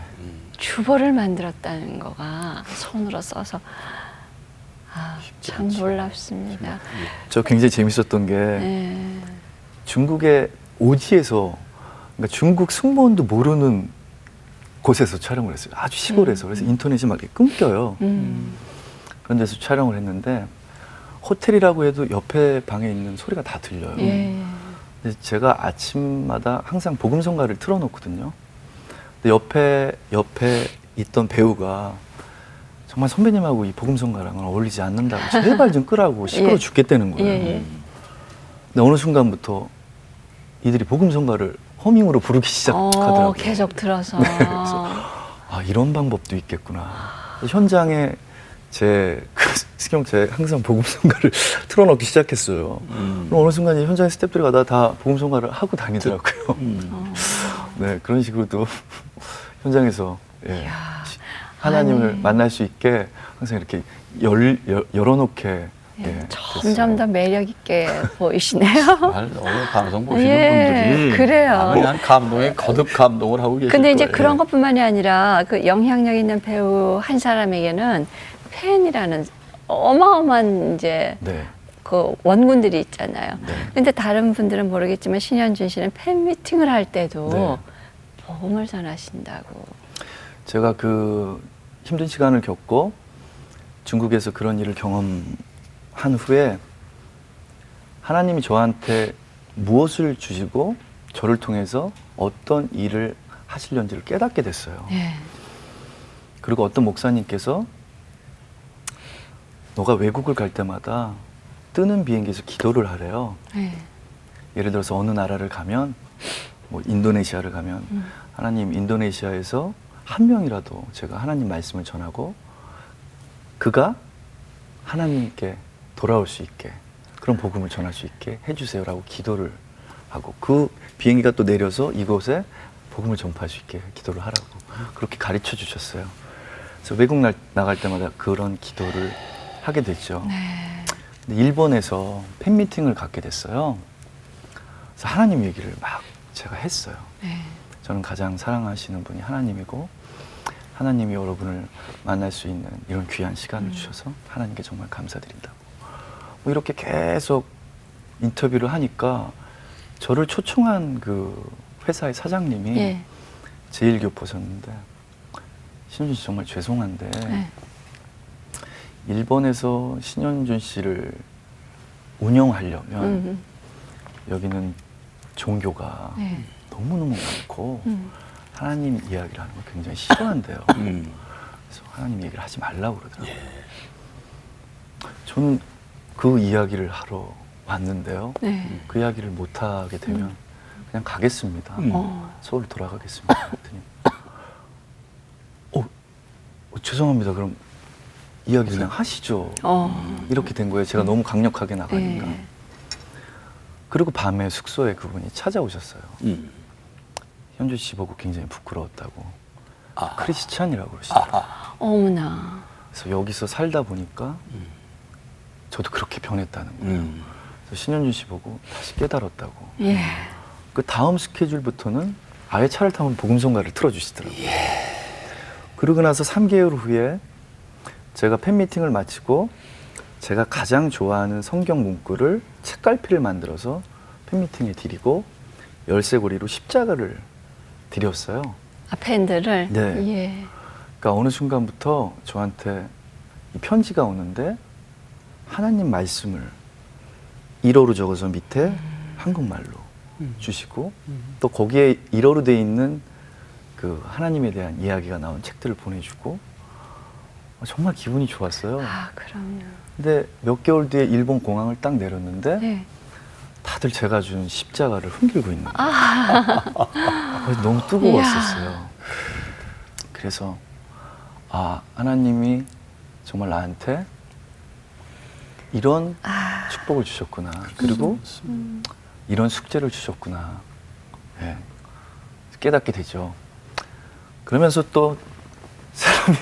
주보를 만들었다는 거가 손으로 써서, 아, 참 놀랍습니다. 저 굉장히 재밌었던 게 네. 중국의 오지에서 그러니까 중국 승무원도 모르는 곳에서 촬영을 했어요. 아주 시골에서. 그래서 인터넷이 막 이렇게 끊겨요. 그런 데서 촬영을 했는데 호텔이라고 해도 옆에 방에 있는 소리가 다 들려요. 예. 근데 제가 아침마다 항상 복음성가를 틀어놓거든요. 근데 옆에 있던 배우가 정말 선배님하고 이 복음성가랑은 어울리지 않는다고 제발 좀 끄라고 시끄러워 예. 죽겠다는 거예요. 예. 근데 어느 순간부터 이들이 복음성가를 허밍으로 부르기 시작하더라고요. 계속 들어서. 아, 이런 방법도 있겠구나. 현장에 제 항상 복음성가를 틀어놓기 시작했어요. 그럼 어느 순간 현장의 스태프들이 가다 다 복음성가를 하고 다니더라고요. 네, 그런 식으로도 현장에서 예, 하나님을 아니. 만날 수 있게 항상 이렇게 열어놓게 예, 점점 더 매력 있게 보이시네요. 오늘 방송 보시는 예, 분들이 그래요. 그냥 감동에 거듭 감동을 하고 계실 근데 이제 거예요. 그런 것뿐만이 아니라 그 영향력 있는 배우 한 사람에게는 팬이라는 어마어마한 이제 네. 그 원군들이 있잖아요. 네. 근데 다른 분들은 모르겠지만 신현준 씨는 팬 미팅을 할 때도 네. 복음을 전하신다고. 제가 그 힘든 시간을 겪고 중국에서 그런 일을 경험한 후에 하나님이 저한테 무엇을 주시고 저를 통해서 어떤 일을 하시려는지를 깨닫게 됐어요. 네. 그리고 어떤 목사님께서 너가 외국을 갈 때마다 뜨는 비행기에서 기도를 하래요. 네. 예를 들어서 어느 나라를 가면 뭐 인도네시아를 가면 하나님 인도네시아에서 한 명이라도 제가 하나님 말씀을 전하고 그가 하나님께 돌아올 수 있게 그런 복음을 전할 수 있게 해주세요라고 기도를 하고 그 비행기가 또 내려서 이곳에 복음을 전파할 수 있게 기도를 하라고 그렇게 가르쳐 주셨어요. 그래서 외국 나갈 때마다 그런 기도를 하게 됐죠. 네. 근데 일본에서 팬미팅을 갖게 됐어요. 그래서 하나님 얘기를 막 제가 했어요. 네. 저는 가장 사랑하시는 분이 하나님이고 하나님이 여러분을 만날 수 있는 이런 귀한 시간을 주셔서 하나님께 정말 감사드린다고. 뭐 이렇게 계속 인터뷰를 하니까 저를 초청한 그 회사의 사장님이 예. 제1교포셨는데 신현준 씨 정말 죄송한데 네. 일본에서 신현준 씨를 운영하려면 음. 여기는 종교가 네. 너무너무 많고 하나님 이야기를 하는 걸 굉장히 싫어한대요. 그래서 하나님 얘기를 하지 말라고 그러더라고요. 저는 그 이야기를 하러 왔는데요. 네. 그 이야기를 못하게 되면 그냥 가겠습니다. 서울 돌아가겠습니다. 그랬더니 죄송합니다. 그럼 이야기 그냥 하시죠. 이렇게 된 거예요. 제가 너무 강력하게 나가니까. 네. 그리고 밤에 숙소에 그분이 찾아오셨어요. 음. 현주 씨 보고 굉장히 부끄러웠다고. 아. 크리스찬이라고 그러시더라고요. 아하. 어머나. 그래서 여기서 살다 보니까 저도 그렇게 변했다는 거예요. 그래서 신현준 씨 보고 다시 깨달았다고. 예. 그 다음 스케줄부터는 아예 차를 타면 복음성가를 틀어주시더라고요. 그러고 나서 3개월 후에 제가 팬미팅을 마치고 제가 가장 좋아하는 성경 문구를 책갈피를 만들어서 팬미팅에 드리고 열쇠고리로 십자가를 드렸어요. 아, 팬들을. 네. 예. 그러니까 어느 순간부터 저한테 이 편지가 오는데 하나님 말씀을 1어로 적어서 밑에 한국말로 주시고 또 거기에 1어로 돼 있는 그 하나님에 대한 이야기가 나온 책들을 보내주고 정말 기분이 좋았어요. 아, 그럼요. 근데 몇 개월 뒤에 일본 공항을 딱 내렸는데 네. 다들 제가 준 십자가를 흥기고 있는 거예요. 그래서 너무 뜨거웠었어요. 그래서 아, 하나님이 정말 나한테 이런 축복을 주셨구나. 그리고 이런 숙제를 주셨구나. 예. 깨닫게 되죠. 그러면서 또 사람이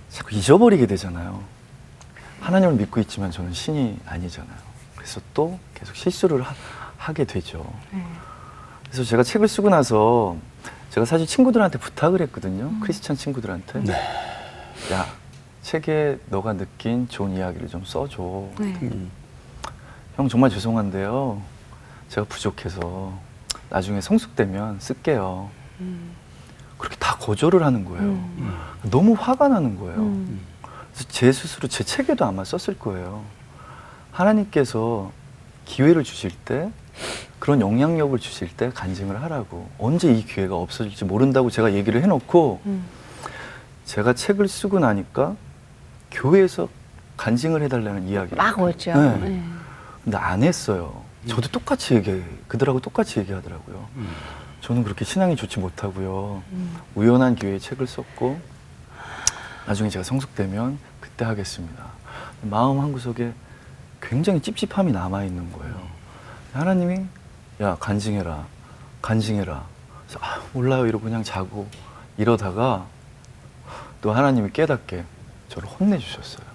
자꾸 잊어버리게 되잖아요. 하나님을 믿고 있지만 저는 신이 아니잖아요. 그래서 또 계속 실수를 하게 되죠. 그래서 제가 책을 쓰고 나서 제가 사실 친구들한테 부탁을 했거든요. 크리스찬 친구들한테. 네. 야, 책에 너가 느낀 좋은 이야기를 좀 써줘. 네. 형 정말 죄송한데요. 제가 부족해서 나중에 성숙되면 쓸게요. 그렇게 다 거절을 하는 거예요. 너무 화가 나는 거예요. 그래서 제 스스로 제 책에도 아마 썼을 거예요. 하나님께서 기회를 주실 때 그런 영향력을 주실 때 간증을 하라고. 언제 이 기회가 없어질지 모른다고 제가 얘기를 해놓고 제가 책을 쓰고 나니까 교회에서 간증을 해달라는 이야기를 막 오죠. 네. 네. 근데 안 했어요. 저도 똑같이 그들하고 똑같이 얘기하더라고요. 저는 그렇게 신앙이 좋지 못하고요. 우연한 기회에 책을 썼고 나중에 제가 성숙되면 그때 하겠습니다. 마음 한구석에 굉장히 찝찝함이 남아있는 거예요. 하나님이 야 간증해라. 그래서 아, 몰라요 이러고 그냥 자고 이러다가 또 하나님이 깨닫게 저를 혼내주셨어요.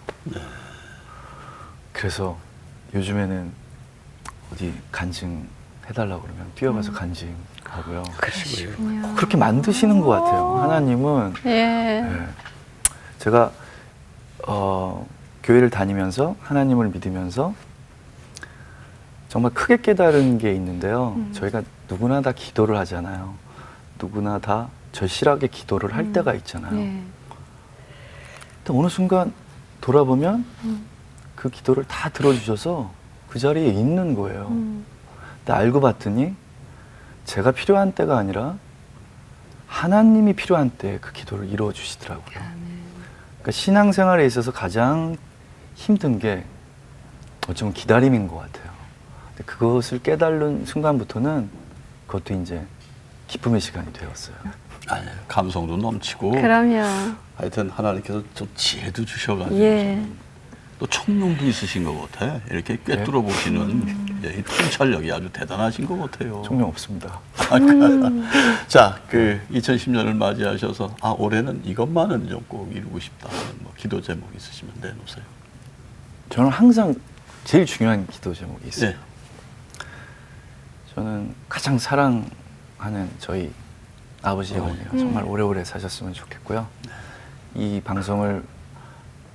그래서 요즘에는 어디 간증해달라고 그러면 뛰어가서 간증하고요. 그러시군요. 그렇게 만드시는 것 같아요. 하나님은. 예. 네. 제가 교회를 다니면서 하나님을 믿으면서 정말 크게 깨달은 게 있는데요. 저희가 누구나 다 기도를 하잖아요. 누구나 다 절실하게 기도를 할 때가 있잖아요. 네. 근데 어느 순간 돌아보면 그 기도를 다 들어주셔서 그 자리에 있는 거예요. 근데 알고 봤더니 제가 필요한 때가 아니라 하나님이 필요한 때에 그 기도를 이루어 주시더라고요. 그러니까 신앙생활에 있어서 가장 힘든 게 어쩌면 기다림인 것 같아요. 근데 그것을 깨달은 순간부터는 그것도 이제 기쁨의 시간이 되었어요. 아니, 감성도 넘치고 그럼요. 하여튼 하나님께서 좀 지혜도 주셔가지고 예. 또 청룡도 있으신 것 같아. 이렇게 꿰뚫어 보시는 이 통찰력이 아주 대단하신 것 같아요. 총명 없습니다. 자, 그 2010년을 맞이하셔서 아 올해는 이것만은 좀 꼭 이루고 싶다 하는 뭐 기도 제목 있으시면 내놓으세요. 저는 항상 제일 중요한 기도 제목이 있어요. 네. 저는 가장 사랑하는 저희 아버지 어머니가 정말 오래오래 사셨으면 좋겠고요. 이 방송을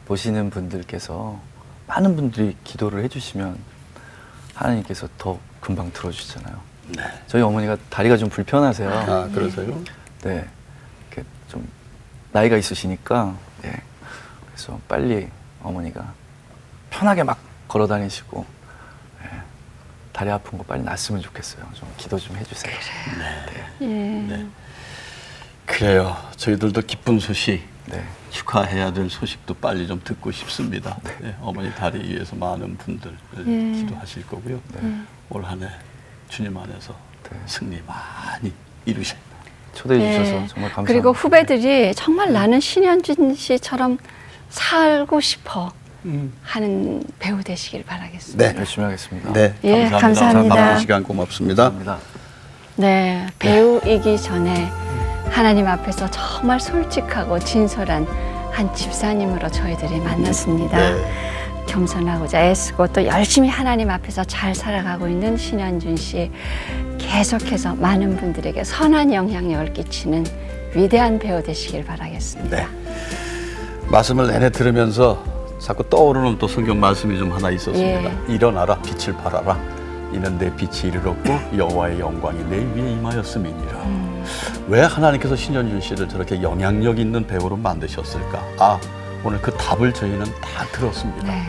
보시는 분들께서 많은 분들이 기도를 해주시면 하나님께서 더 금방 들어주시잖아요. 네. 저희 어머니가 다리가 좀 불편하세요. 아 그러세요? 네, 이렇게 좀 나이가 있으시니까, 네. 그래서 빨리 어머니가 편하게 막 걸어 다니시고, 네. 다리 아픈 거 빨리 낫으면 좋겠어요. 좀 기도 좀 해주세요. 예. 네. 그래요. 저희들도 기쁜 소식, 네. 축하해야 될 소식도 빨리 좀 듣고 싶습니다. 네, 어머니 다리 위해서 많은 분들 예. 기도하실 거고요. 올 한 해 주님 안에서 네. 승리 많이 이루셔야 초대해 예. 주셔서 정말 감사합니다. 그리고 후배들이 정말 나는 신현준 씨처럼 살고 싶어. 하는 배우 되시길 바라겠습니다. 네. 열심히 하겠습니다. 네, 예, 감사합니다. 감사합니다. 바쁜 시간 고맙습니다. 감사합니다. 네, 배우이기 전에 하나님 앞에서 정말 솔직하고 진솔한 한 집사님으로 저희들이 만났습니다. 네. 겸손하고자 애쓰고 또 열심히 하나님 앞에서 잘 살아가고 있는 신현준 씨, 계속해서 많은 분들에게 선한 영향력을 끼치는 위대한 배우 되시길 바라겠습니다. 네. 말씀을 내내 들으면서 자꾸 떠오르는 또 성경 말씀이 좀 하나 있었습니다. 예. 일어나라 빛을 발하라. 이는 내 빛이 이르렀고 여호와의 영광이 내 위에 임하였음이니라. 왜 하나님께서 신현준 씨를 저렇게 영향력 있는 배우로 만드셨을까? 아, 오늘 그 답을 저희는 다 들었습니다. 네.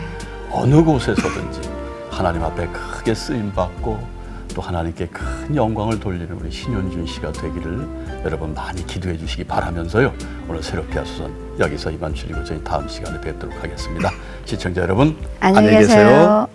어느 곳에서든지 하나님 앞에 크게 쓰임받고 또 하나님께 큰 영광을 돌리는 우리 신현준 씨가 되기를 여러분 많이 기도해 주시기 바라면서요. 오늘 새롭게 하소서 여기서 이만 줄이고 저희 다음 시간에 뵙도록 하겠습니다. 시청자 여러분 안녕히 계세요.